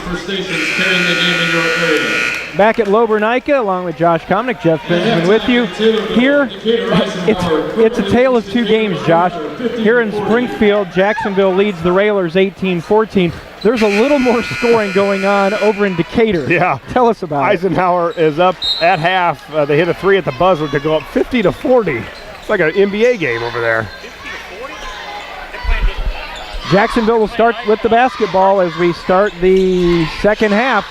for stations carrying the game in your area. Back at Lobernica, along with Josh Komnick, Jeff Benjamin with you. Here, it's a tale of two games, Josh. Here in Springfield, Jacksonville leads the Railers 18-14. There's a little more scoring going on over in Decatur. Yeah. Tell us about Eisenhower is up at half. They hit a 3 at the buzzer to go up 50-40. It's like an NBA game over there. Jacksonville will start with the basketball as we start the second half.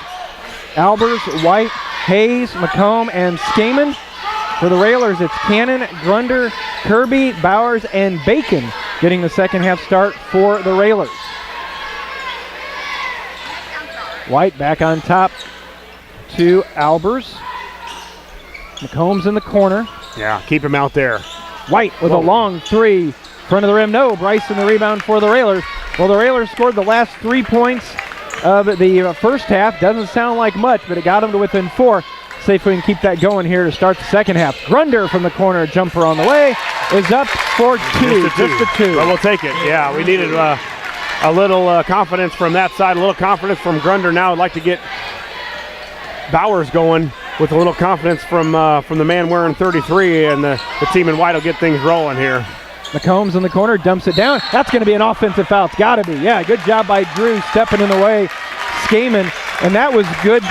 Albers, White, Hayes, McComb, and Skaman. For the Railers, it's Cannon, Grunder, Kirby, Bowers, and Bacon getting the second half start for the Railers. White back on top to Albers. McComb's in the corner. Yeah, keep him out there. White with a long three. Front of the rim, no. Bryson the rebound for the Railers. Well, the Railers scored the last 3 points of the first half. Doesn't sound like much, but it got them to within 4. See if we can keep that going here to start the second half. Grunder from the corner, jumper on the way, is up for 2. Just a 2. But we'll take it. Yeah, we needed a little confidence from that side, a little confidence from Grunder. Now I'd like to get Bowers going with a little confidence from the man wearing 33, and the team in white will get things rolling here. McComb's in the corner, dumps it down. That's going to be an offensive foul. It's got to be. Yeah, good job by Drew stepping in the way. Skaman, and that was good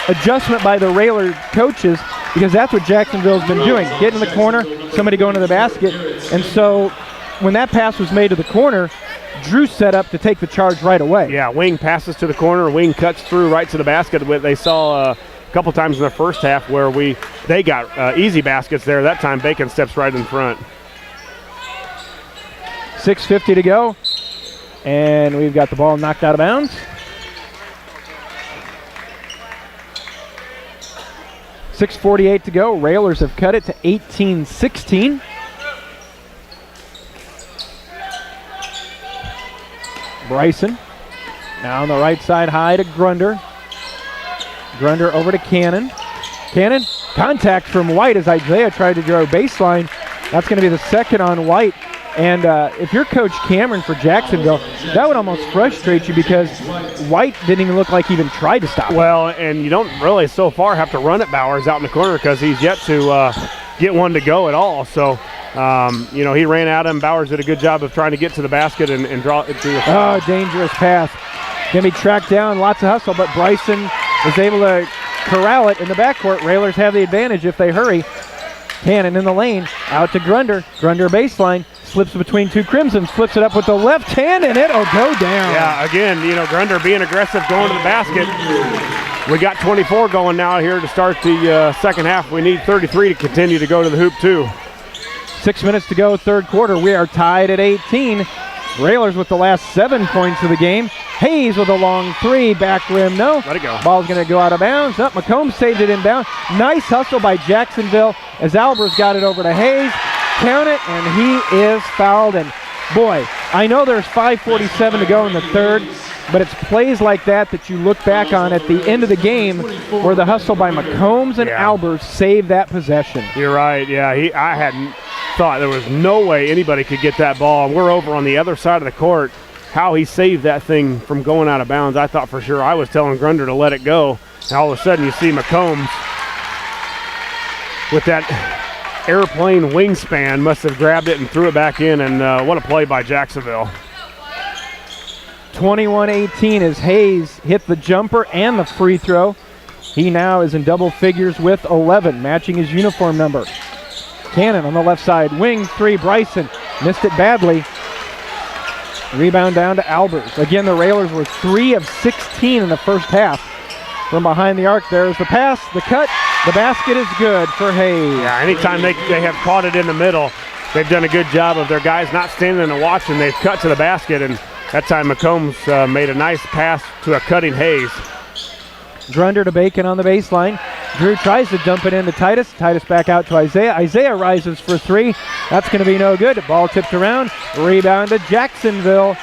adjustment by the Railer coaches because that's what Jacksonville's been doing. Get in the corner, somebody going to the basket. And so when that pass was made to the corner, Drew set up to take the charge right away. Yeah, wing passes to the corner, wing cuts through right to the basket. They saw a couple times in the first half where they got easy baskets there. That time Bacon steps right in front. 6:50 to go, and we've got the ball knocked out of bounds. 6:48 to go. Railers have cut it to 18-16. Bryson now on the right side, high to Grunder. Grunder over to Cannon. Cannon, contact from White as Isaiah tried to draw a baseline. That's going to be the second on White. And if you're Coach Cameron for Jacksonville, that would almost frustrate you because White didn't even look like he even tried to stop it. Well, and you don't really so far have to run at Bowers out in the corner because he's yet to get one to go at all. So, he ran at him. Bowers did a good job of trying to get to the basket and draw it through the foul. Oh, dangerous pass. Going to be tracked down, lots of hustle, but Bryson is able to corral it in the backcourt. Railers have the advantage if they hurry. Cannon in the lane, out to Grunder. Grunder baseline, slips between two Crimsons, flips it up with the left hand, and it'll go down. Yeah, again, Grunder being aggressive, going to the basket. We got 24 going now here to start the second half. We need 33 to continue to go to the hoop, too. 6 minutes to go, third quarter. We are tied at 18. Railers with the last 7 points of the game. Hayes with a long three, back rim, no. Let it go. Ball's going to go out of bounds. McComb saved it inbound. Nice hustle by Jacksonville as Albers got it over to Hayes. Count it, and he is fouled. And boy, I know there's 5:47 to go in the third, but it's plays like that you look back on at the end of the game where the hustle by McCombs and Albers saved that possession. You're right, yeah. I hadn't thought there was no way anybody could get that ball. We're over on the other side of the court. How he saved that thing from going out of bounds, I thought for sure. I was telling Grunder to let it go. And all of a sudden you see McCombs with that airplane wingspan must have grabbed it and threw it back in, and what a play by Jacksonville. 21-18 as Hayes hit the jumper and the free throw. He now is in double figures with 11, matching his uniform number. Cannon on the left side, wing three, Bryson missed it badly. Rebound down to Albers. Again, the Railers were 3 of 16 in the first half. From behind the arc, there's the pass, the cut, the basket is good for Hayes. Yeah, anytime they have caught it in the middle, they've done a good job of their guys not standing and watching. They've cut to the basket, and that time McCombs made a nice pass to a cutting Hayes. Grunder to Bacon on the baseline. Drew tries to dump it into Titus. Titus back out to Isaiah. Isaiah rises for three. That's going to be no good. Ball tipped around. Rebound to Jacksonville.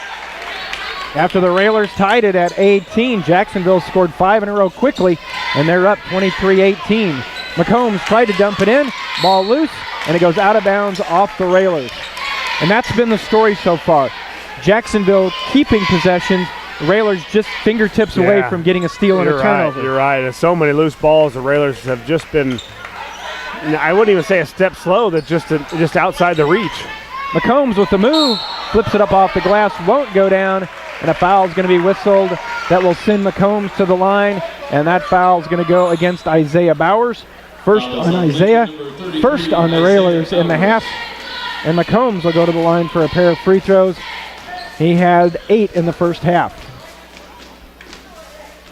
After the Railers tied it at 18, Jacksonville scored 5 in a row quickly, and they're up 23-18. McCombs tried to dump it in. Ball loose, and it goes out of bounds off the Railers. And that's been the story so far. Jacksonville keeping possession, Railers just fingertips away from getting a steal and a turnover. You're right. There's so many loose balls. The Railers have just been, I wouldn't even say a step slow, that just outside the reach. McCombs with the move, flips it up off the glass, won't go down, and a foul is going to be whistled. That will send McCombs to the line, and that foul is going to go against Isaiah Bowers. First on Isaiah, first on the Railers in the half, and McCombs will go to the line for a pair of free throws. He had 8 in the first half.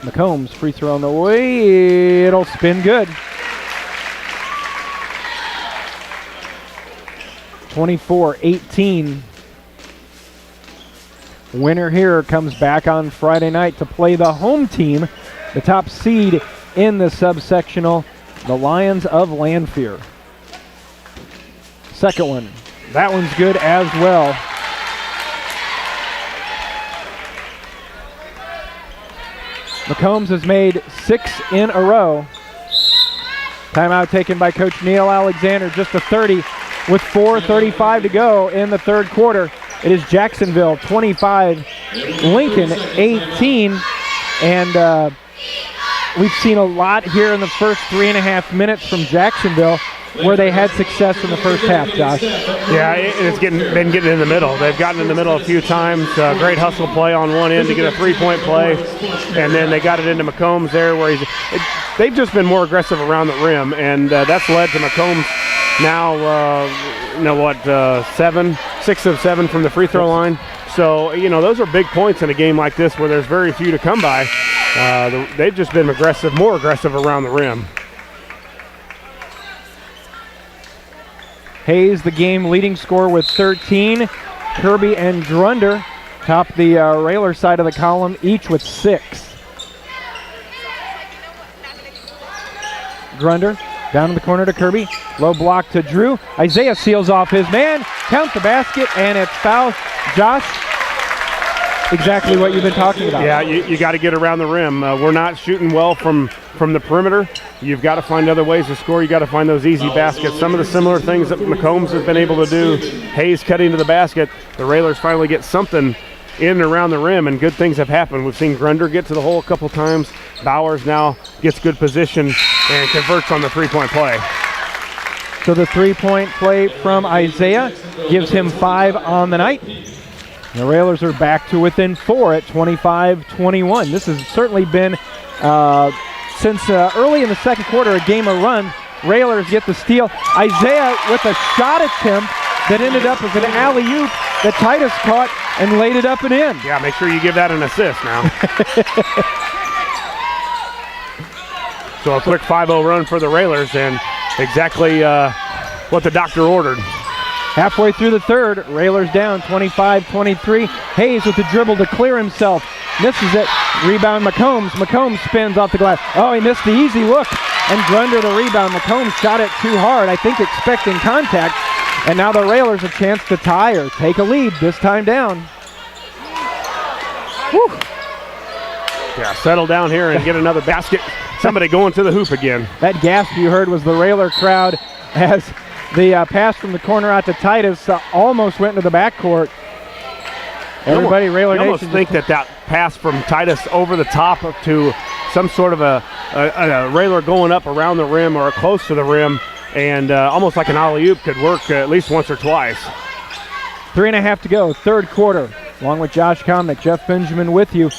McCombs, free throw on the way, it'll spin good. 24-18. Winner here comes back on Friday night to play the home team, the top seed in the subsectional, the Lions of Lanphier. Second one, that one's good as well. McCombs has made 6 in a row. Timeout taken by Coach Neil Alexander, just a 30 with 4:35 to go in the third quarter. It is Jacksonville 25, Lincoln 18, and we've seen a lot here in the first 3.5 minutes from Jacksonville where they had success in the first half, Josh. Yeah, it's been getting in the middle. They've gotten in the middle a few times. Great hustle play on one end to get a three-point play, and then they got it into McCombs there where they've just been more aggressive around the rim, and that's led to McCombs now, 6 of 7 from the free throw line. So, those are big points in a game like this where there's very few to come by. They've just been more aggressive around the rim. Hayes, the game leading scorer with 13. Kirby and Drunder top the Railer side of the column, each with 6. Drunder down in the corner to Kirby. Low block to Drew. Isaiah seals off his man. Count the basket, and it's foul. Josh, exactly what you've been talking about. Yeah, you got to get around the rim. We're not shooting well from the perimeter. You've got to find other ways to score. You got to find those easy baskets. Some of the similar things that McCombs has been able to do. Hayes cutting to the basket. The Railers finally get something in and around the rim, and good things have happened. We've seen Grunder get to the hole a couple times. Bowers now gets good position and converts on the three-point play. So the three-point play from Isaiah gives him 5 on the night. The Railers are back to within 4 at 25-21. This has certainly been, since early in the second quarter, a game of run. Railers get the steal. Isaiah with a shot attempt that ended up as an alley-oop that Titus caught and laid it up and in. Yeah, make sure you give that an assist now. So a quick 5-0 run for the Railers, and exactly what the doctor ordered. Halfway through the third, Railers down 25-23. Hayes with the dribble to clear himself. Misses it. Rebound McCombs. McCombs spins off the glass. Oh, he missed the easy look. And Grunder the rebound. McCombs shot it too hard, I think expecting contact. And now the Railers a chance to tie or take a lead, this time down. Whew. Yeah, settle down here and get another basket. Somebody going to the hoop again. That gasp you heard was the Railer crowd as the pass from the corner out to Titus almost went into the backcourt. Everybody, Railer Nation. You almost think that pass from Titus over the top to some sort of a Railer going up around the rim or close to the rim, and almost like an alley-oop could work at least once or twice. 3.5 to go, third quarter. Along with Josh Komnick, Jeff Benjamin with you.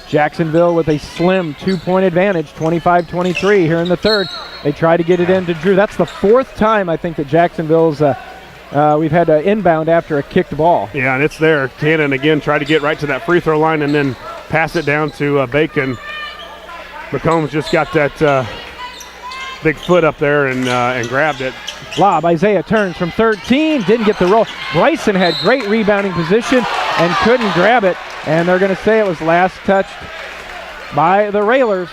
Jacksonville with a slim 2-point advantage, 25-23 here in the third. They try to get it into Drew. That's the 4th time, I think, that Jacksonville's we've had an inbound after a kicked ball. Yeah, and it's there. Tannen again tried to get right to that free throw line and then pass it down to Bacon. McCombs just got that big foot up there and grabbed it. Lob, Isaiah turns from 13, didn't get the roll. Bryson had great rebounding position and couldn't grab it. And they're going to say it was last touched by the Railers.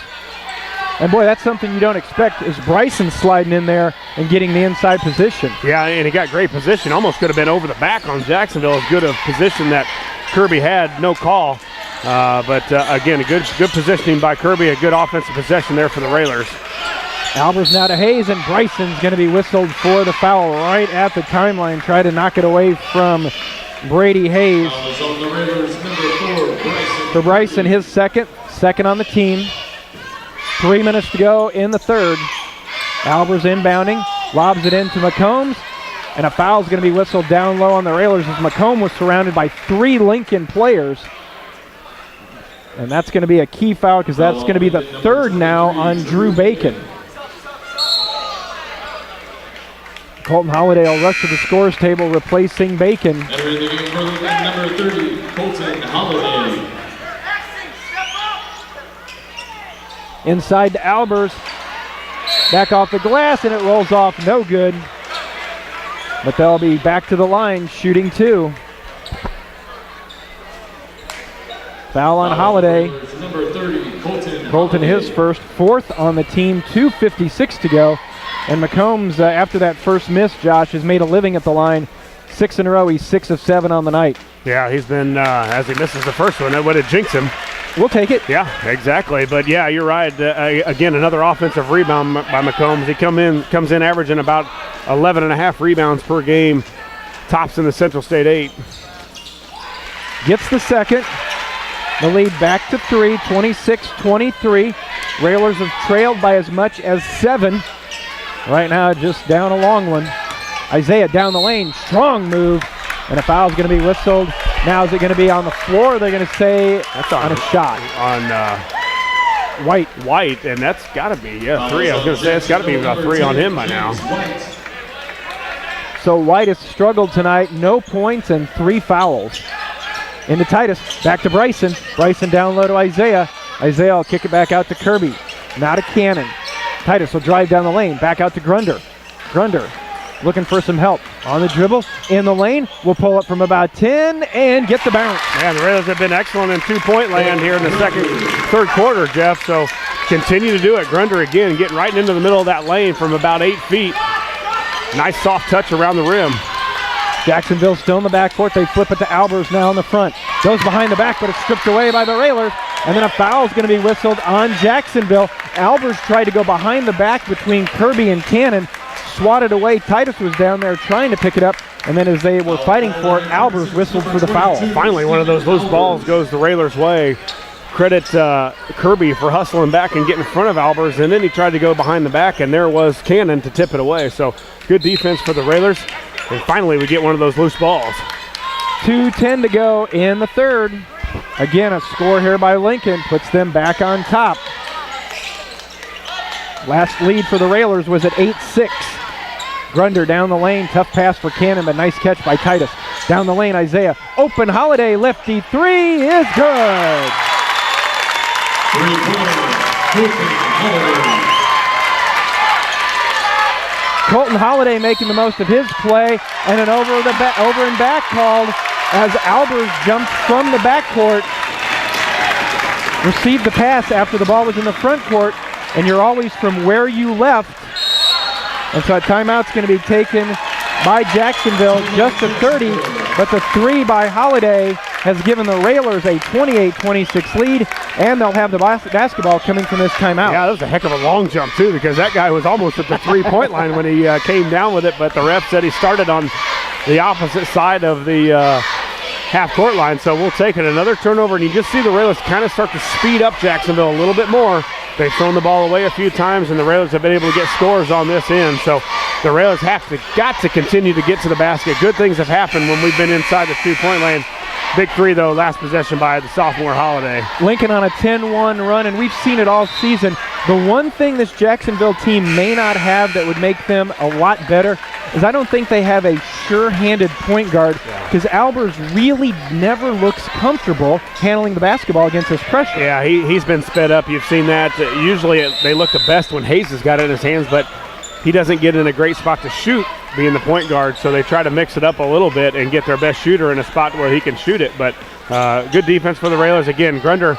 And boy, that's something you don't expect, is Bryson sliding in there and getting the inside position. Yeah, and he got great position. Almost could have been over the back on Jacksonville. As good a position that Kirby had, no call. But again, a good positioning by Kirby, a good offensive possession there for the Railers. Albers now to Hayes, and Bryson's going to be whistled for the foul right at the timeline. Try to knock it away from Brady Hayes. On the Raiders, number 4, for Bryson, his second on the team. 3 minutes to go in the third. Albers inbounding, lobs it into McCombs, and a foul is going to be whistled down low on the Railers as McComb was surrounded by 3 Lincoln players. And that's going to be a key foul because that's going to be the third now on Drew Bacon. Colton Holiday will rush to the scores table, replacing Bacon. Entering the game for number 30, Colton Holiday. Inside to Albers. Back off the glass, and it rolls off. No good. But they'll be back to the line, shooting 2. Foul on Holiday. Number 30, Colton his first, 4th on the team, 2:56 to go. And McCombs, after that first miss, Josh, has made a living at the line. 6 in a row. He's 6 of 7 on the night. Yeah, he's been, as he misses the first one, that would have jinxed him. We'll take it. Yeah, exactly. But, yeah, you're right. Again, another offensive rebound by McCombs. He comes in averaging about 11.5 rebounds per game. Tops in the Central State 8. Gets the second. The lead back to 3, 26-23. Railers have trailed by as much as 7. Right now, just down a long one. Isaiah down the lane, strong move, and a foul is going to be whistled. Now is it going to be on the floor? Or they're going to say that's on a shot on White, and that's got to be 3. I was going to say it's got to be about 3 on him by now. So White has struggled tonight. No points and 3 fouls. Into Titus, back to Bryson. Bryson down low to Isaiah. Isaiah will kick it back out to Kirby. Now to Cannon. Titus will drive down the lane, back out to Grunder. Grunder looking for some help. On the dribble, in the lane, will pull up from about 10 and get the bounce. Man, the Railers have been excellent in 2-point land here in the third quarter, Jeff, so continue to do it. Grunder again getting right into the middle of that lane from about 8 feet. Nice soft touch around the rim. Jacksonville still in the backcourt. They flip it to Albers now in the front. Goes behind the back, but it's stripped away by the Railers. And then a foul is going to be whistled on Jacksonville. Albers tried to go behind the back between Kirby and Cannon. Swatted away. Titus was down there trying to pick it up. And then as they were fighting for it, Albers whistled for the foul. Finally, one of those loose balls goes the Railers' way. Credit Kirby for hustling back and getting in front of Albers. And then he tried to go behind the back, and there was Cannon to tip it away. So good defense for the Railers. And finally, we get one of those loose balls. 2:10 to go in the third. Again, a score here by Lincoln puts them back on top. Last lead for the Railers was at 8-6. Grunder down the lane, tough pass for Cannon, but nice catch by Titus. Down the lane, Isaiah. Open Holiday, lefty 3 is good. 3-pointer, Holiday. Colton Holiday making the most of his play, and an over and back called as Albers jumped from the backcourt, received the pass after the ball was in the front court, and you're always from where you left. And so a timeout's going to be taken by Jacksonville, just a 30, but the 3 by Holiday has given the Railers a 28-26 lead, and they'll have the basketball coming from this timeout. Yeah, that was a heck of a long jump, too, because that guy was almost at the 3-point line when he came down with it, but the ref said he started on the opposite side of the half-court line, so we'll take it. Another turnover, and you just see the Railers kind of start to speed up Jacksonville a little bit more. They've thrown the ball away a few times, and the Railers have been able to get scores on this end, so the Railers got to continue to get to the basket. Good things have happened when we've been inside the 2-point lane. Big 3, though, last possession by the sophomore Holiday. Lincoln on a 10-1 run, and we've seen it all season. The one thing this Jacksonville team may not have that would make them a lot better is I don't think they have a sure-handed point guard, because Albers really never looks comfortable handling the basketball against this pressure. Yeah, he's been sped up. You've seen that. Usually they look the best when Hayes has got it in his hands, but he doesn't get in a great spot to shoot being the point guard, so they try to mix it up a little bit and get their best shooter in a spot where he can shoot it. But good defense for the Railers. Again, Grunder,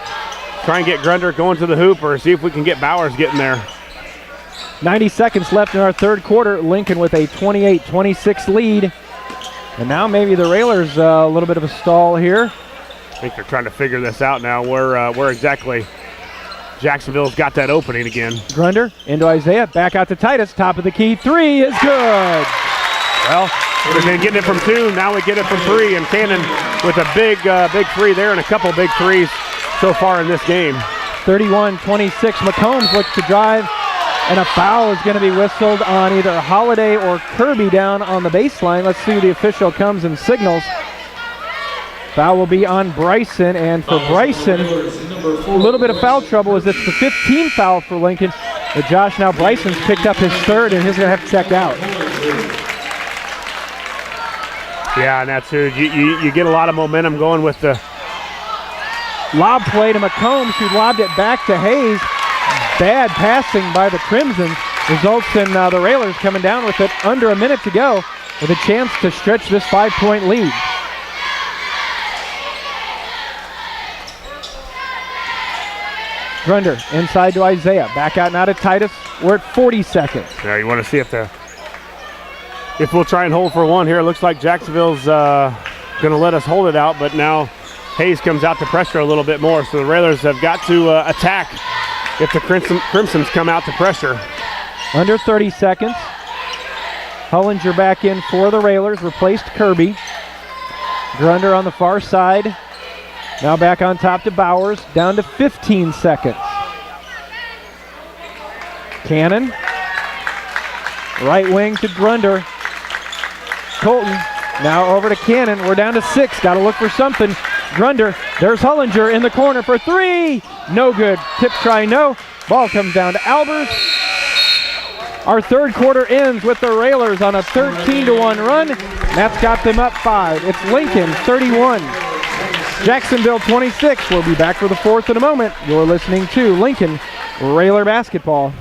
try and get Grunder going to the hoop or see if we can get Bowers getting there. 90 seconds left in our third quarter. Lincoln with a 28-26 lead. And now maybe the Railers a little bit of a stall here. I think they're trying to figure this out now, where exactly Jacksonville's got that opening again. Grunder into Isaiah, back out to Titus, top of the key, 3 is good. Well, we've been getting it from 2, now we get it from 3, and Cannon with a big three there and a couple big threes so far in this game. 31-26. McCombs looks to drive, and a foul is going to be whistled on either Holiday or Kirby down on the baseline. Let's see who the official comes and signals. Foul will be on Bryson, and for Bryson, a little bit of foul trouble as it's the 15th foul for Lincoln. But Josh, now Bryson's picked up his third, and he's going to have to check out. Yeah, and that's it. You get a lot of momentum going with the lob play to McCombs, who lobbed it back to Hayes. Bad passing by the Crimsons results in the Railers coming down with it under a minute to go with a chance to stretch this 5-point lead. Grunder inside to Isaiah. Back out now to Titus. We're at 40 seconds. Yeah, you want to see if we'll try and hold for one here. It looks like Jacksonville's going to let us hold it out, but now Hayes comes out to pressure a little bit more. So the Railers have got to attack if the Crimsons come out to pressure. Under 30 seconds. Hullinger back in for the Railers. Replaced Kirby. Grunder on the far side. Now back on top to Bowers, down to 15 seconds. Cannon. Right wing to Grunder. Colton, now over to Cannon. We're down to 6. Got to look for something. Grunder, there's Hullinger in the corner for 3. No good. Tip try, no. Ball comes down to Albers. Our third quarter ends with the Railers on a 13-1 run. That's got them up 5. It's Lincoln 31. Jacksonville 26. We'll be back for the fourth in a moment. You're listening to Lincoln Railer Basketball.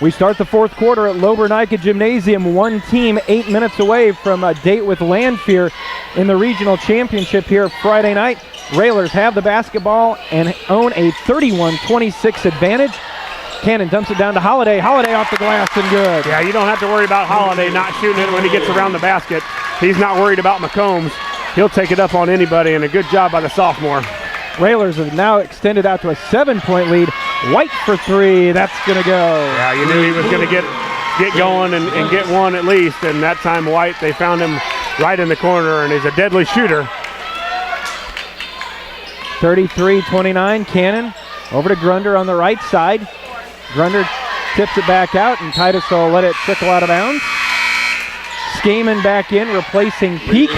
We start the fourth quarter at Lobernica Gymnasium. One team 8 minutes away from a date with Lanphier in the regional championship here Friday night. Railers have the basketball and own a 31-26 advantage. Cannon dumps it down to Holiday. Holiday off the glass and good. Yeah, you don't have to worry about Holiday not shooting it when he gets around the basket. He's not worried about McCombs. He'll take it up on anybody, and a good job by the sophomore. Railers have now extended out to a 7-point lead. White for 3. That's going to go. Yeah, you knew he was going to get going and get one at least, and that time White, they found him right in the corner, and he's a deadly shooter. 33-29, Cannon over to Grunder on the right side. Grunder tips it back out, and Titus will let it trickle out of bounds. Skaman back in, replacing Peak.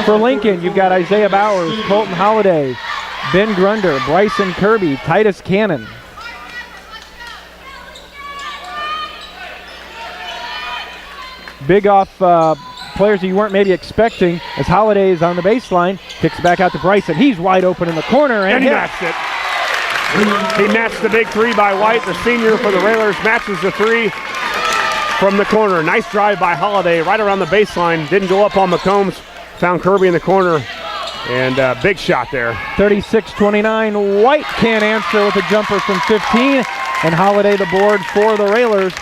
For Lincoln, you've got Isaiah Bowers, Colton Holiday, Ben Grunder, Bryson Kirby, Titus Cannon. Big off players you weren't maybe expecting as Holiday is on the baseline. Kicks back out to Bryson. He's wide open in the corner. And he matched it. He matched the big 3 by White. The senior for the Railers matches the 3 from the corner. Nice drive by Holiday right around the baseline. Didn't go up on McCombs. Found Kirby in the corner. And big shot there. 36-29. White can't answer with a jumper from 15. And Holiday the board for the Railers.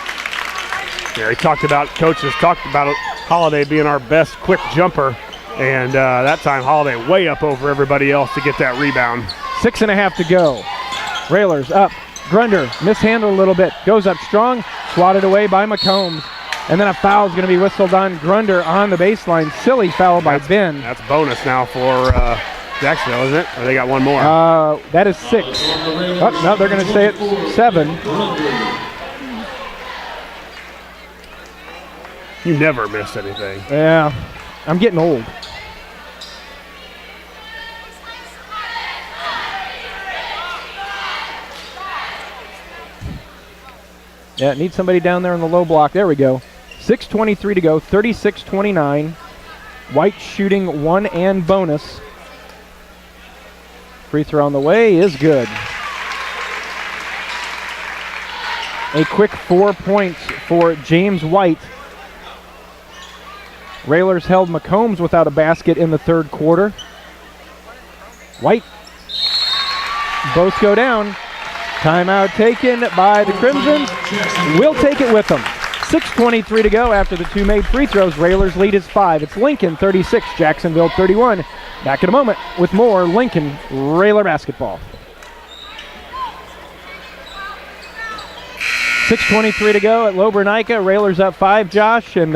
Yeah, coaches talked about Holiday being our best quick jumper. And that time Holiday way up over everybody else to get that rebound. 6.5 to go. Railers up. Grunder mishandled a little bit. Goes up strong. Swatted away by McCombs. And then a foul is going to be whistled on Grunder on the baseline. Silly foul by Ben. That's bonus now for Jacksonville, isn't it? Or they got one more? That is 6. Oh, no, they're going to say it's 7. You never miss anything. Yeah, I'm getting old. Yeah, need somebody down there in the low block. There we go. 6:23 to go, 36-29. White shooting 1 and bonus. Free throw on the way is good. A quick 4 points for James White. Railers held McCombs without a basket in the third quarter. White. Both go down. Timeout taken by the Crimsons. We'll take it with them. 6:23 to go after the 2 made free throws. Railers lead is 5. It's Lincoln 36, Jacksonville 31. Back in a moment with more Lincoln Railer basketball. 6:23 to go at Lobernica. Railers up 5, Josh. And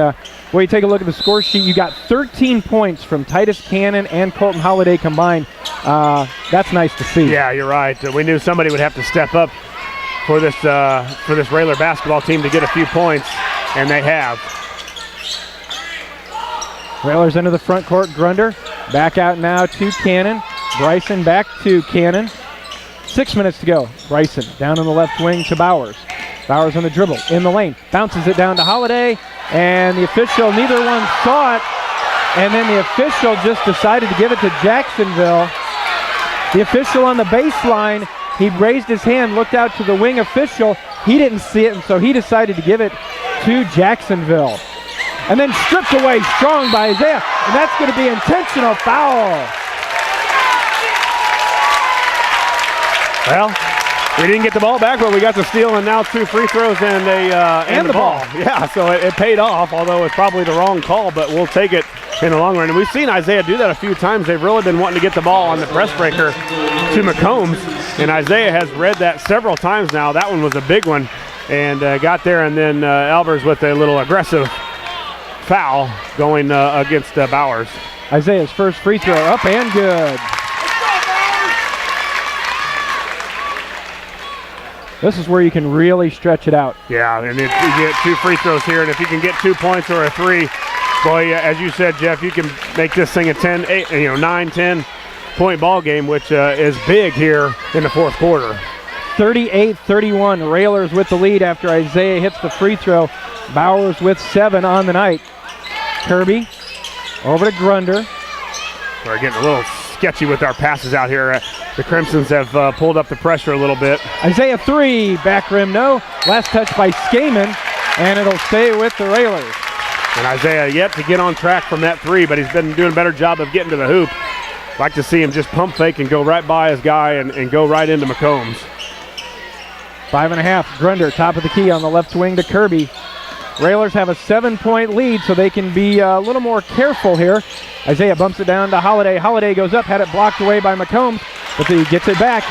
when you take a look at the score sheet, you got 13 points from Titus Cannon and Colton Holiday combined. That's nice to see. Yeah, you're right. We knew somebody would have to step up for this Railer basketball team to get a few points, and they have. Railers into the front court. Grunder back out now to Cannon. Bryson back to Cannon. 6 minutes to go. Bryson down on the left wing to Bowers. Bowers on the dribble in the lane. Bounces it down to Holiday. And the official, neither one saw it. And then the official just decided to give it to Jacksonville. The official on the baseline, he raised his hand, looked out to the wing official. He didn't see it, and so he decided to give it to Jacksonville. And then stripped away strong by Isaiah. And that's going to be intentional foul. Well, we didn't get the ball back, but we got the steal and now 2 free throws and the ball. Yeah, so it paid off, although it's probably the wrong call, but we'll take it in the long run. And we've seen Isaiah do that a few times. They've really been wanting to get the ball on the press breaker to McCombs, and Isaiah has read that several times now. That one was a big one, and got there, and then Albers with a little aggressive foul going against Bowers. Isaiah's first free throw up and good. This is where you can really stretch it out. Yeah, and if you get 2 free throws here, and if you can get 2 points or a 3, boy, as you said, Jeff, you can make this thing a 9, 10 point ball game, which is big here in the fourth quarter. 38-31, Railers with the lead after Isaiah hits the free throw. Bowers with 7 on the night. Kirby over to Grunder. We're getting a little sketchy with our passes out here. The Crimsons have pulled up the pressure a little bit. Isaiah 3, back rim no. Last touch by Skaman, and it'll stay with the Railers. And Isaiah yet to get on track from that 3, but he's been doing a better job of getting to the hoop. Like to see him just pump fake and go right by his guy and go right into McCombs. 5.5, Grunder, top of the key on the left wing to Kirby. Railers have a 7-point lead, so they can be a little more careful here. Isaiah bumps it down to Holiday. Holiday goes up, had it blocked away by McCombs, but he gets it back.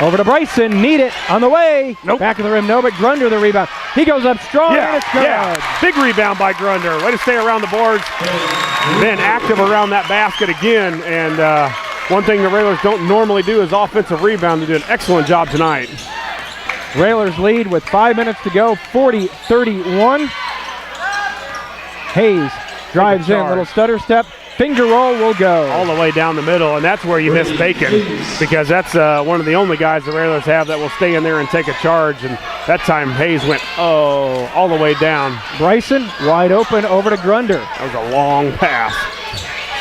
Over to Bryson, need it, on the way. Nope. Back of the rim, no, but Grunder the rebound. He goes up strong, and it's good. Yeah, big rebound by Grunder. Way to stay around the boards. Been active around that basket again, and one thing the Railers don't normally do is offensive rebound. They did an excellent job tonight. Railers lead with 5 minutes to go, 40-31. Hayes drives in, little stutter step, finger roll will go. All the way down the middle, and that's where you miss Bacon, because that's one of the only guys the Railers have that will stay in there and take a charge, and that time Hayes went, all the way down. Bryson, wide open, over to Grunder. That was a long pass.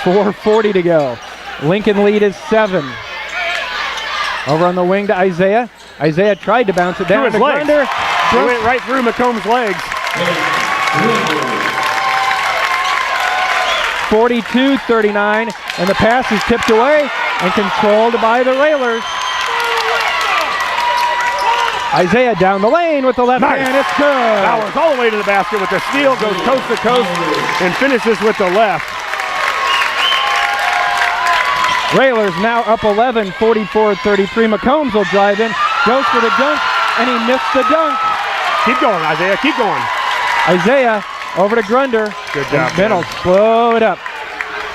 4:40 to go. Lincoln lead is 7. Over on the wing to Isaiah. Isaiah tried to bounce it down to Grunder. He went right through McCombs' legs. 42-39, and the pass is tipped away and controlled by the Railers. Isaiah down the lane with the left hand, it's good. Bowers all the way to the basket with the steal, goes coast to coast, and finishes with the left. Railers now up 11, 44-33. McCombs will drive in, goes for the dunk, and he missed the dunk. Keep going, Isaiah, keep going. Isaiah over to Grunder. Good job. Middle, slow it up.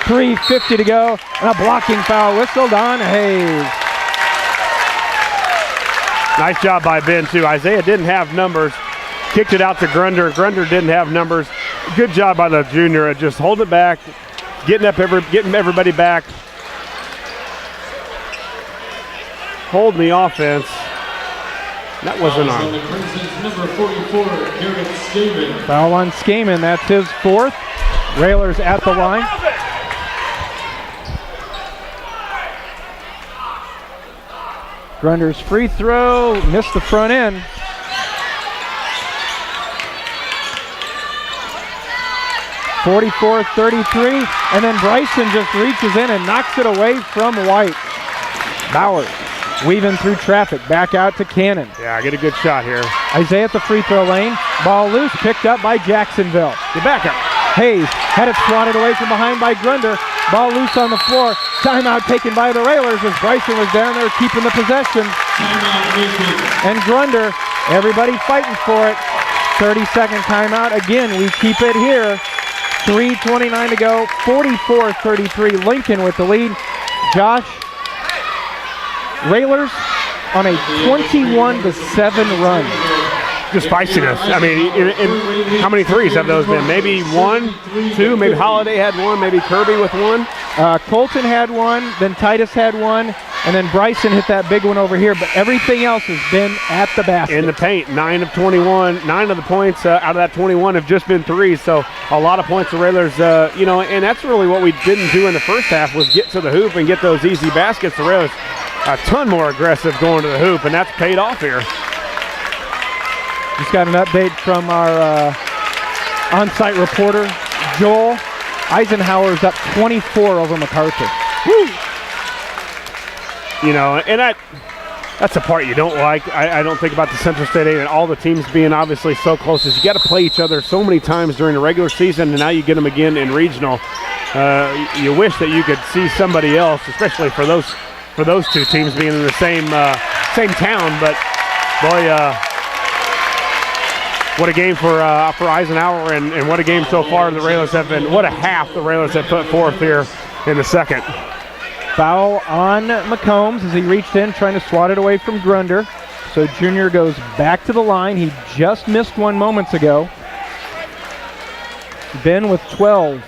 3:50 to go, and a blocking foul whistled on Hayes. Nice job by Ben, too. Isaiah didn't have numbers. Kicked it out to Grunder. Grunder didn't have numbers. Good job by the junior. Just holding it back, getting everybody back. Holding the offense. That wasn't on. Number 44, Garrett Skaman. Foul on Skaman, that's his 4th. Railers at the line. Grunder's free throw, missed the front end. (44-33), and then Bryson just reaches in and knocks it away from White. Bowers weaving through traffic, back out to Cannon. Yeah, get a good shot here. Isaiah at the free throw lane. Ball loose, picked up by Jacksonville. Get back up. Hayes had it swatted away from behind by Grunder. Ball loose on the floor. Timeout taken by the Railers as Bryson was down there keeping the possession. And Grunder, everybody fighting for it. 30-second timeout. Again, we keep it here. 3:29 to go. 44-33. Lincoln with the lead. Josh, Railers on a 21-7 run. Just feistiness. I mean, how many threes have those been? Maybe one, two, maybe Holiday had one, maybe Kirby with one. Colton had one, then Titus had one, and then Bryson hit that big one over here, but everything else has been at the basket. In the paint, 9 of 21. 9 of the points out of that 21 have just been threes, so a lot of points for Railers, and that's really what we didn't do in the first half was get to the hoop and get those easy baskets. The Railers a ton more aggressive going to the hoop, and that's paid off here. Just got an update from our on-site reporter, Joel. Eisenhower's up 24 over MacArthur. Woo! And that's the part you don't like. I don't think about the Central State A and all the teams being obviously so close. Is you got to play each other so many times during the regular season, and now you get them again in regional. You wish that you could see somebody else, especially for those two teams being in the same town. But boy, what a game for Eisenhower, and what a game so far the Railers have been. What a half the Railers have put forth here in the second. Foul on McCombs as he reached in trying to swat it away from Grunder. So Junior goes back to the line. He just missed one moments ago. Ben with 12.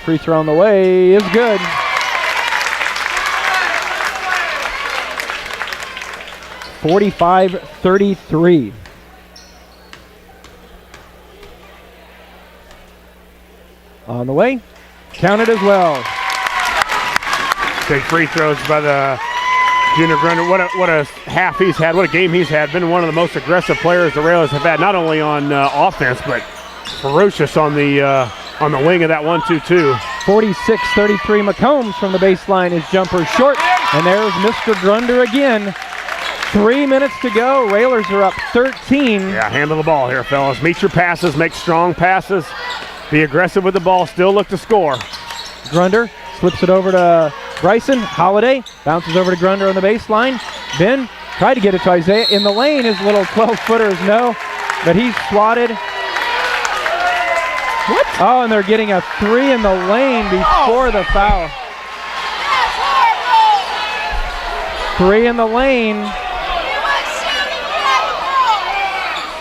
Free throw on the way is good. It's 45-33. On the way. Counted as well. Big free throws by the Junior Grunder. What a half he's had. What a game he's had. Been one of the most aggressive players the Railers have had, not only on offense, but ferocious on the wing of that 1-2-2. 46-33. McCombs from the baseline. His jumper short. And there's Mr. Grunder again. 3 minutes to go. Railers are up 13. Yeah, handle the ball here, fellas. Meet your passes. Make strong passes. Be aggressive with the ball. Still look to score. Grunder slips it over to Bryson. Holiday bounces over to Grunder on the baseline. Ben tried to get it to Isaiah. In the lane, his little 12-footers, no. But he's swatted. What? Oh, and they're getting a three in the lane before the foul. Three in the lane.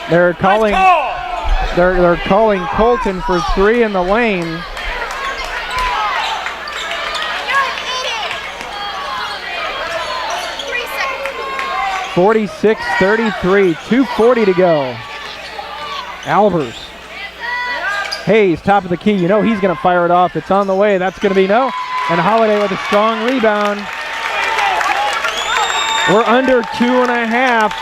They're calling Colton for three in the lane. (46-33). 2:40 to go. Albers. Hayes, top of the key. You know he's going to fire it off. It's on the way. That's going to be no. And Holiday with a strong rebound. We're under 2.5.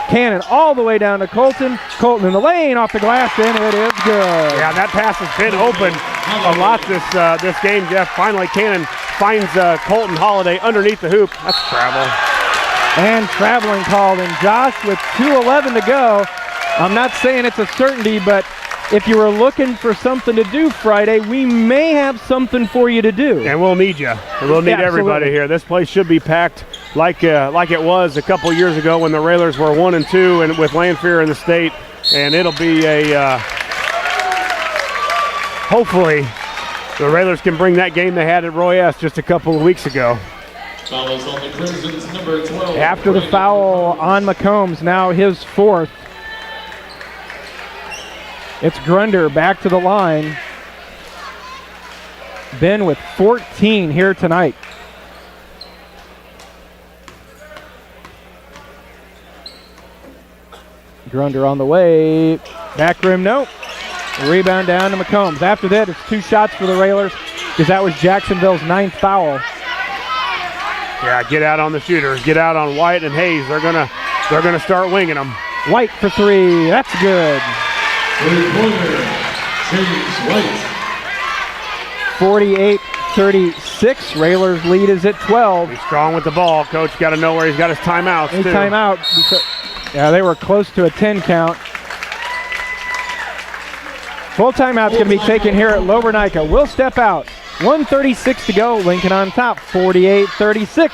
Cannon all the way down to Colton. Colton in the lane, off the glass, and it is good. Yeah, that pass has been open a lot this game, Jeff. Finally, Cannon finds Colton Holiday underneath the hoop. That's travel. And traveling called, and Josh with 2:11 to go. I'm not saying it's a certainty, but if you were looking for something to do Friday, we may have something for you to do. And we'll need you. We'll need everybody here. This place should be packed like it was a couple years ago when the Railers were 1-2 and with Lanphier in the state. And it'll be hopefully the Railers can bring that game they had at Roy S. just a couple of weeks ago. Fouls on the Crimsons, number 12. After the foul on McCombs, now his fourth. It's Grunder back to the line. Ben with 14 here tonight. Grunder on the way. Back rim, no. Rebound down to McCombs. After that, it's 2 shots for the Railers because that was Jacksonville's 9th foul. Yeah, get out on the shooters. Get out on White and Hayes. They're gonna start winging them. White for 3. That's good. Three-pointer, James White. 48-36. Railers lead is at 12. He's strong with the ball. Coach got to know where he's got his timeouts. Timeout. Yeah, they were close to a 10 count. Full timeout's going to be taken here at Lobernica. We'll step out. 1:36 to go. Lincoln on top. 48-36.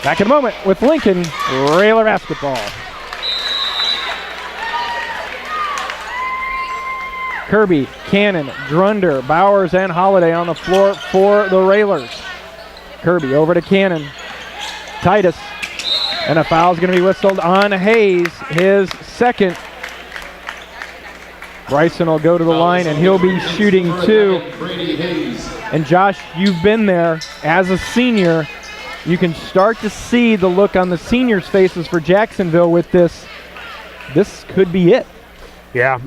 Back in a moment with Lincoln Railer basketball. Kirby, Cannon, Drunder, Bowers, and Holiday on the floor for the Railers. Kirby over to Cannon. Titus. And a foul is going to be whistled on Hayes, his second. Bryson will go to the line, and he'll be shooting 2. And Josh, you've been there as a senior. You can start to see the look on the seniors' faces for Jacksonville with this. This could be it. Yeah,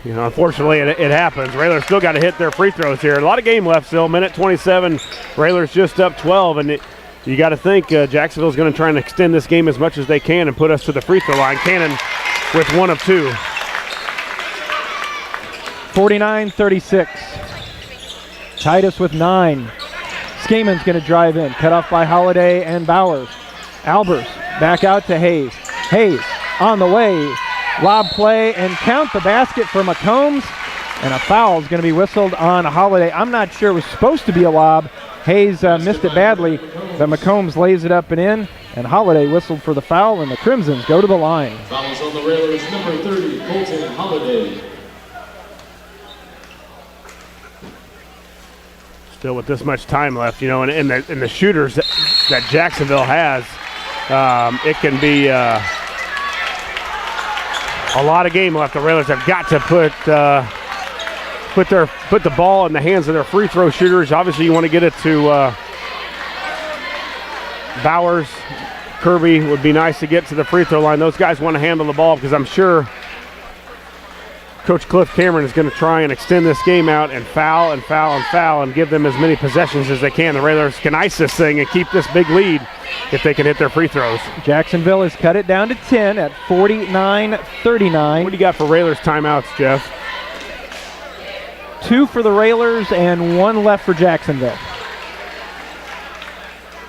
unfortunately it happens. Railers still got to hit their free throws here. A lot of game left still, minute 27. Railers just up 12, and you got to think Jacksonville's going to try and extend this game as much as they can and put us to the free throw line. Cannon with 1 of 2. 49-36. Titus with 9. Skaman's going to drive in, cut off by Holiday and Bowers. Albers back out to Hayes. Hayes on the way. Lob play and count the basket for McCombs. And a foul is going to be whistled on Holiday. I'm not sure it was supposed to be a lob. Hayes missed it badly, but McCombs lays it up and in. And Holiday whistled for the foul, and the Crimsons go to the line. Fouls on the Railers, number 30, Colton Holiday. Still with this much time left, and the shooters that Jacksonville has, it can be a lot of game left. The Railers have got to put the ball in the hands of their free throw shooters. Obviously, you want to get it to Bowers. Kirby would be nice to get to the free throw line. Those guys want to handle the ball because I'm sure Coach Cliff Cameron is going to try and extend this game out and foul and give them as many possessions as they can. The Railers can ice this thing and keep this big lead if they can hit their free throws. Jacksonville has cut it down to 10 at 49-39. What do you got for Railers timeouts, Jeff? 2 for the Railers and 1 left for Jacksonville.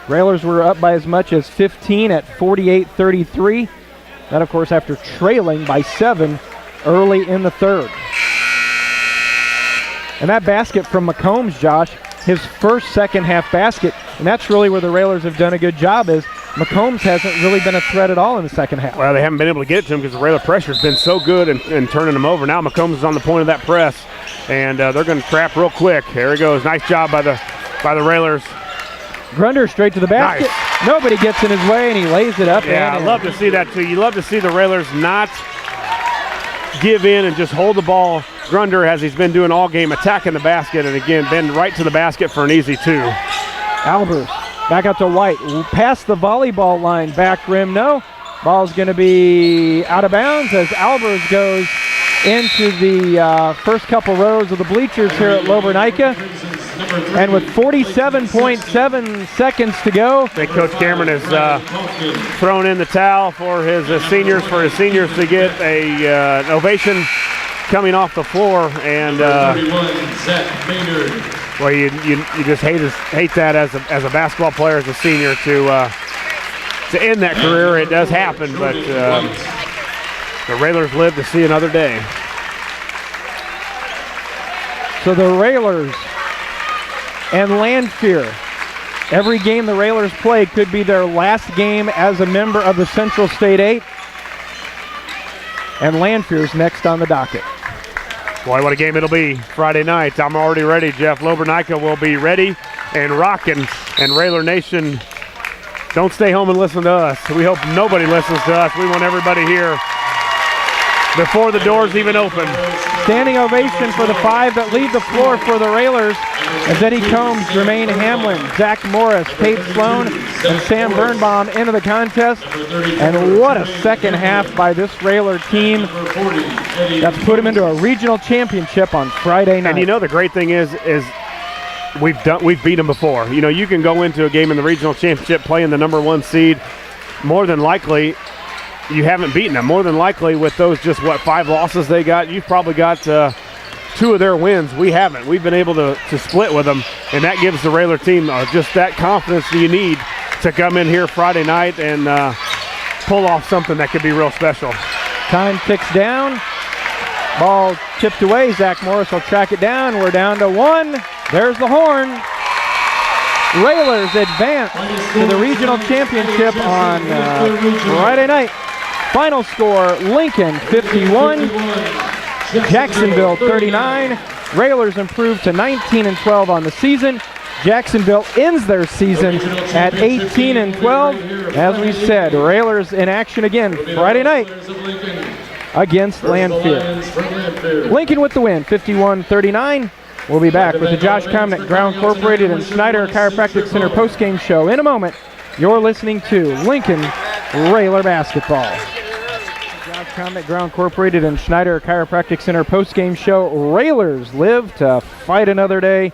Railers were up by as much as 15 at 48-33. That, of course, after trailing by 7 early in the third. And that basket from McCombs, Josh, his first second-half basket, and that's really where the Railers have done a good job is McCombs hasn't really been a threat at all in the second half. Well, they haven't been able to get it to him because the Railer pressure has been so good in turning them over. Now McCombs is on the point of that press, and they're going to trap real quick. There he goes. Nice job by the Railers. Grunder straight to the basket. Nice. Nobody gets in his way, and he lays it up. Yeah, I love to see that too. You love to see the Railers not give in and just hold the ball. Grunder, as he's been doing all game, attacking the basket, and again, bend right to the basket for an easy 2. Albers back out to White. Past the volleyball line, back rim, no. Ball's going to be out of bounds as Albers goes into the first couple rows of the bleachers here at Lobernica. And with 47.7 seconds to go, I think Coach Cameron has thrown in the towel for his seniors to get an ovation coming off the floor. And well, you just hate that as a basketball player, as a senior, to end that career. It does happen, but the Railers live to see another day. So the Railers and Lanphier, every game the Railers play could be their last game as a member of the Central State 8. And Lanphier's next on the docket. Boy, what a game it'll be Friday night. I'm already ready, Jeff. Lobernica will be ready and rocking. And Railer Nation, don't stay home and listen to us. We hope nobody listens to us. We want everybody here before the doors even open. Standing ovation for the 5 that leave the floor for the Railers as Eddie Combs, Jermaine Hamlin, Zach Morris, Tate Sloan, and Sam Birnbaum into the contest. And what a second half by this Railer team. That's put them into a regional championship on Friday night. And the great thing is we've beat them before. You can go into a game in the regional championship playing the number 1 seed. More than likely, you haven't beaten them. More than likely, with those 5 losses they got, you've probably got 2 of their wins. We haven't. We've been able to split with them, and that gives the Railer team just that confidence that you need to come in here Friday night and pull off something that could be real special. Time ticks down. Ball tipped away. Zach Morris will track it down. We're down to 1. There's the horn. Railers advance to the regional championship on Friday night. Final score, Lincoln 51, Jacksonville 39. Railers improved to 19-12 on the season. Jacksonville ends their season at 18-12. As we said, Railers in action again Friday night against Lanphier. Lincoln with the win, 51-39. We'll be back with the Josh Komnick Ground Incorporated and Schneider Chiropractic Center postgame show in a moment. You're listening to Lincoln Railer Basketball. Josh Komnick Ground Incorporated and Schneider Chiropractic Center postgame show. Railers live to fight another day.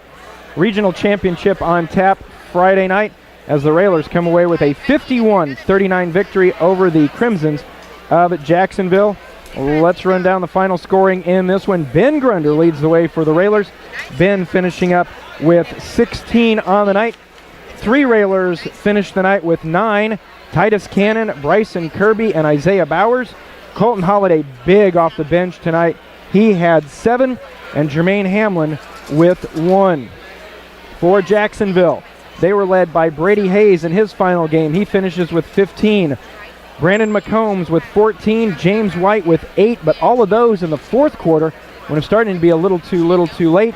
Regional championship on tap Friday night as the Railers come away with a 51-39 victory over the Crimsons of Jacksonville. Let's run down the final scoring in this one. Ben Grunder leads the way for the Railers. Ben finishing up with 16 on the night. 3 Railers finished the night with 9. Titus Cannon, Bryson Kirby, and Isaiah Bowers. Colton Holiday big off the bench tonight. He had 7, and Jermaine Hamlin with 1. For Jacksonville, they were led by Brady Hayes in his final game. He finishes with 15. Brandon McCombs with 14, James White with 8, but all of those in the fourth quarter when it's starting to be a little too late.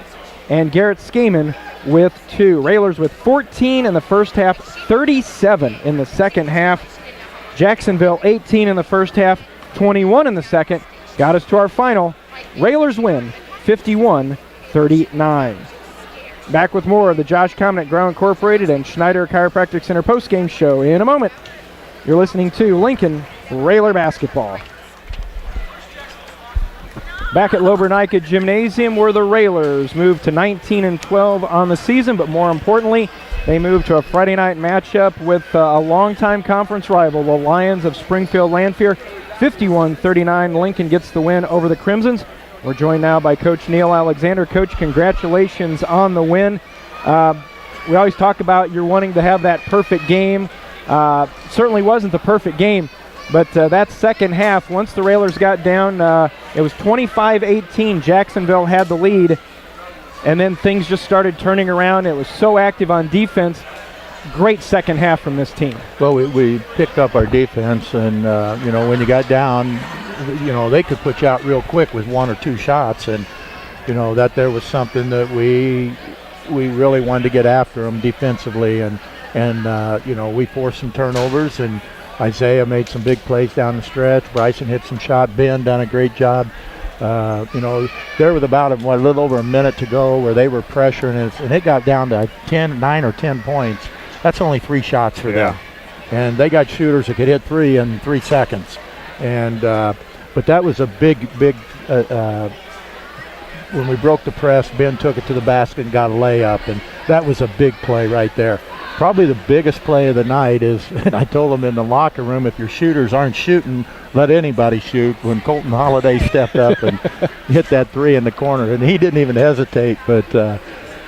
And Garrett Skaman with 2. Railers with 14 in the first half, 37 in the second half. Jacksonville 18 in the first half, 21 in the second. Got us to our final. Railers win 51-39. Back with more of the Josh Komnick Ground Incorporated and Schneider Chiropractic Center postgame show in a moment. You're listening to Lincoln Railer Basketball. Back at Lobernica Gymnasium, where the Railers moved to 19-12 on the season, but more importantly, they moved to a Friday night matchup with a longtime conference rival, the Lions of Springfield Lanphier. 51-39, Lincoln gets the win over the Crimsons. We're joined now by Coach Neil Alexander. Coach, congratulations on the win. We always talk about you're wanting to have that perfect game. Certainly wasn't the perfect game, but that second half, once the Railers got down, it was 25-18. Jacksonville had the lead, and then things just started turning around. It was so active on defense. Great second half from this team. Well, we picked up our defense, and when you got down, they could put you out real quick with 1 or 2 shots, and that there was something that we really wanted to get after them defensively, and we forced some turnovers, and Isaiah made some big plays down the stretch. Bryson hit some shot. Ben done a great job. There was about a little over a minute to go where they were pressuring us, and it got down to 9 or 10 points. That's only 3 shots for them. And they got shooters that could hit 3 in 3 seconds. And but that was a big when we broke the press, Ben took it to the basket and got a layup, and that was a big play right there. Probably the biggest play of the night is, and I told them in the locker room, if your shooters aren't shooting, let anybody shoot. When Colton Holiday stepped up and hit that 3 in the corner, and he didn't even hesitate, but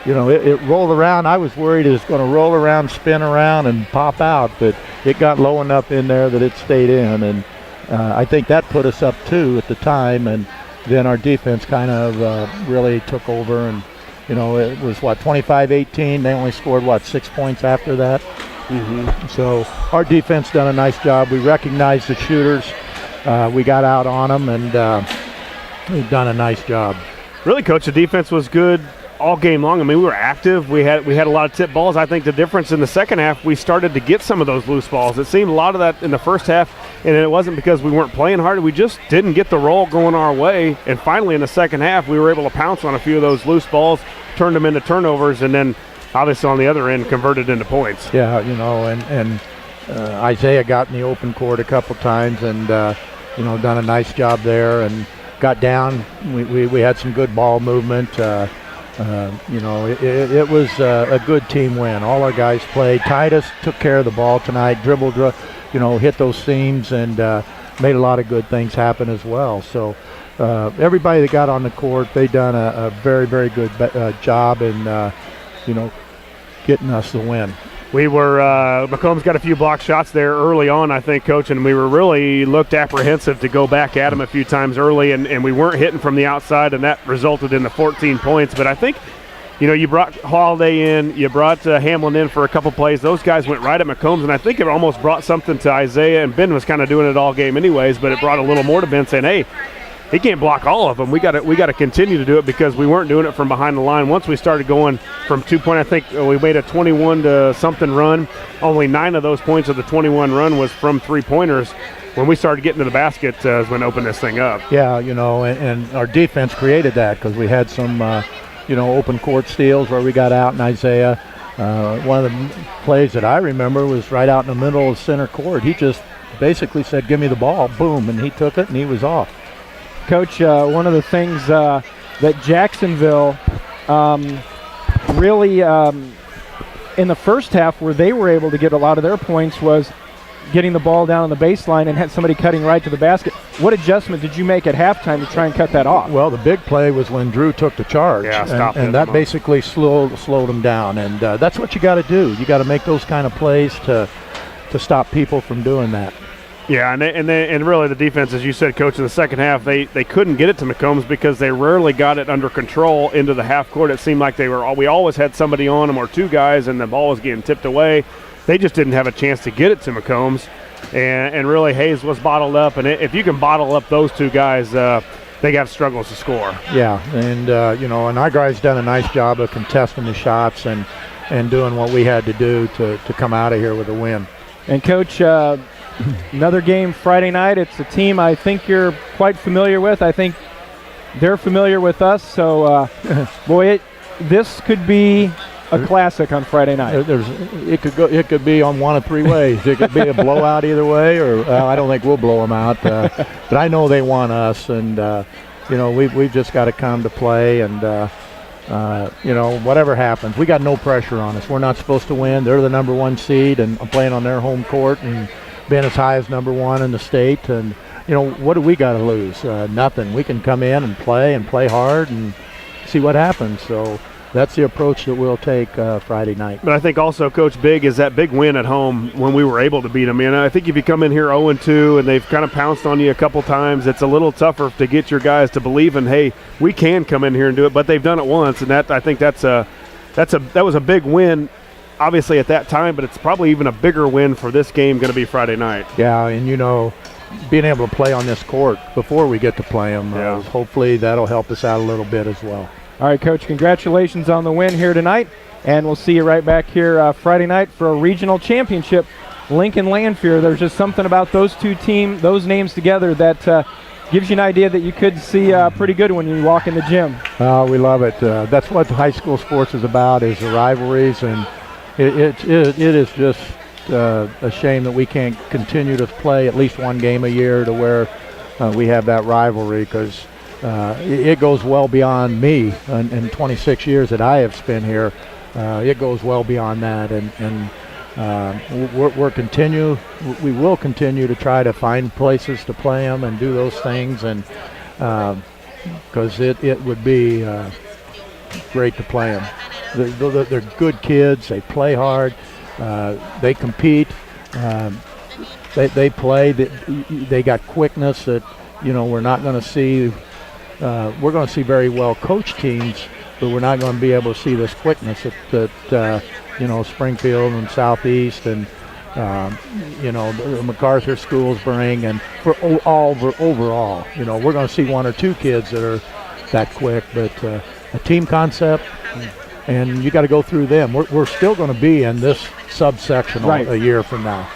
it rolled around. I was worried it was going to roll around, spin around, and pop out, but it got low enough in there that it stayed in, and I think that put us up 2 at the time, and then our defense kind of really took over, and it was 25-18. They only scored 6 points after that. So our defense done a nice job. We recognized the shooters. We got out on them, and we've done a nice job. Really, Coach, the defense was good all game long. I mean, we were active. We had a lot of tip balls. I think the difference in the second half, we started to get some of those loose balls. It seemed a lot of that in the first half, and it wasn't because we weren't playing hard. We just didn't get the roll going our way. And finally, in the second half, we were able to pounce on a few of those loose balls, turned them into turnovers, and then obviously on the other end converted into points. Yeah, and Isaiah got in the open court a couple times, and done a nice job there, and got down. We had some good ball movement. It was a good team win. All our guys played. Titus took care of the ball tonight, dribbled, hit those seams, and made a lot of good things happen as well. So everybody that got on the court, they done a very, very good job in, getting us the win. We were, McCombs got a few block shots there early on, I think, Coach, and we were really looked apprehensive to go back at him a few times early, and we weren't hitting from the outside, and that resulted in the 14 points. But I think you brought Holiday in, you brought Hamlin in for a couple plays. Those guys went right at McCombs, and I think it almost brought something to Isaiah, and Ben was kind of doing it all game anyways, but it brought a little more to Ben saying, hey, he can't block all of them. We got to continue to do it because we weren't doing it from behind the line. Once we started going from 2-point, I think we made a 21 to something run. Only 9 of those points of the 21 run was from 3-pointers. When we started getting to the basket is when opened this thing up. Yeah, and our defense created that because we had some, open court steals where we got out in Isaiah. One of the plays that I remember was right out in the middle of center court. He just basically said, give me the ball, boom, and he took it and he was off. Coach, one of the things that Jacksonville really in the first half where they were able to get a lot of their points was getting the ball down on the baseline and had somebody cutting right to the basket. What adjustment did you make at halftime to try and cut that off? Well, the big play was when Drew took the charge, and that basically slowed him down. And that's what you got to do. You got to make those kind of plays to stop people from doing that. Yeah, and really the defense, as you said, Coach, in the second half, they couldn't get it to McCombs because they rarely got it under control into the half court. It seemed like we always had somebody on them or 2 guys, and the ball was getting tipped away. They just didn't have a chance to get it to McCombs, and really Hayes was bottled up. And if you can bottle up those 2 guys, they have struggles to score. Yeah, and and our guys done a nice job of contesting the shots and doing what we had to do to come out of here with a win. And Coach, another game Friday night. It's a team I think you're quite familiar with. I think they're familiar with us. So, this could be a classic on Friday night. It could be on one of 3 ways. It could be a blowout either way, or I don't think we'll blow them out. But I know they want us, and we've just got to come to play. And whatever happens, we got no pressure on us. We're not supposed to win. They're the number 1 seed, and I'm playing on their home court and been as high as number 1 in the state. And what do we got to lose? Nothing. We can come in and play hard and see what happens. So that's the approach that we'll take Friday night. But I think also, Coach, big is that big win at home when we were able to beat them. I think if you come in here 0-2 and they've kind of pounced on you a couple times, it's a little tougher to get your guys to believe in, hey, we can come in here and do it. But they've done it once, and I think that was a big win, obviously at that time. But it's probably even a bigger win for this game going to be Friday night. Yeah, and being able to play on this court before we get to play them, hopefully that'll help us out a little bit as well. All right, Coach, congratulations on the win here tonight, and we'll see you right back here Friday night for a regional championship, Lincoln-Lanphier. There's just something about those 2 teams, those names together, that gives you an idea that you could see a pretty good when you walk in the gym. We love it. That's what high school sports is about, is the rivalries, and it is just a shame that we can't continue to play at least 1 game a year to where we have that rivalry, because it goes well beyond me. In 26 years that I have spent here, it goes well beyond that, and we will continue to try to find places to play them and do those things, and because it would be great to play them. They're good kids. They play hard. They compete. They play. They got quickness that we're not going to see. We're going to see very well coached teams, but we're not going to be able to see this quickness that Springfield and Southeast and the MacArthur schools bring. And for overall, we're going to see 1 or 2 kids that are that quick, but a team concept, and you got to go through them. We're still going to be in this subsection a year from now.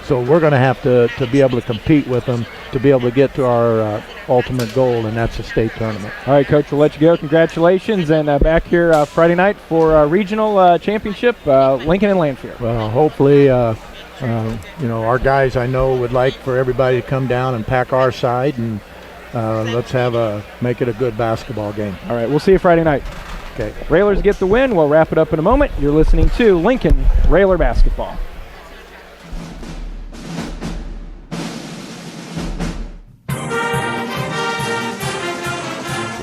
So we're going to have to be able to compete with them to be able to get to our ultimate goal, and that's the state tournament. All right, Coach, we'll let you go. Congratulations, and back here Friday night for a regional championship, Lincoln and Lanphier. Well, hopefully, our guys I know would like for everybody to come down and pack our side, and let's make it a good basketball game. All right, we'll see you Friday night. Okay. Railers get the win. We'll wrap it up in a moment. You're listening to Lincoln Railer Basketball.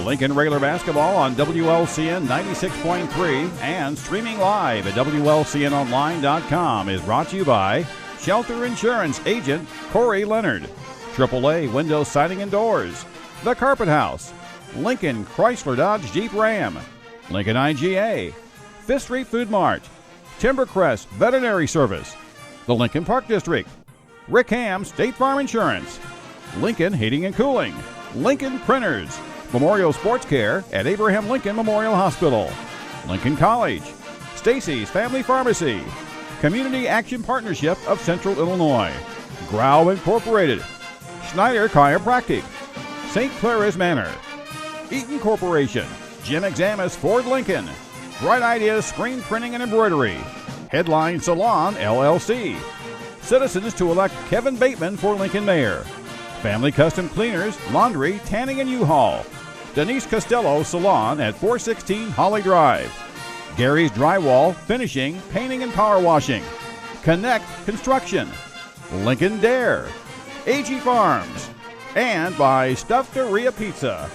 Lincoln Railer Basketball on WLCN 96.3 and streaming live at WLCNonline.com is brought to you by Shelter Insurance Agent Corey Leonard, AAA Window Siding and Doors, The Carpet House, Lincoln Chrysler Dodge Jeep Ram, Lincoln IGA, Fifth Street Food Mart, Timbercrest Veterinary Service, the Lincoln Park District, Rick Ham State Farm Insurance, Lincoln Heating and Cooling, Lincoln Printers, Memorial Sports Care at Abraham Lincoln Memorial Hospital, Lincoln College, Stacy's Family Pharmacy, Community Action Partnership of Central Illinois, Grau Incorporated, Schneider Chiropractic, St. Clara's Manor, Eaton Corporation, Jim Examus Ford Lincoln, Bright Ideas Screen Printing and Embroidery, Headline Salon LLC, Citizens to elect Kevin Bateman for Lincoln Mayor, Family Custom Cleaners, Laundry, Tanning and U-Haul, Denise Costello Salon at 416 Holly Drive, Gary's Drywall, Finishing, Painting and Power Washing, Connect Construction, Lincoln Dare, AG Farms, and by Stuffed Pizza.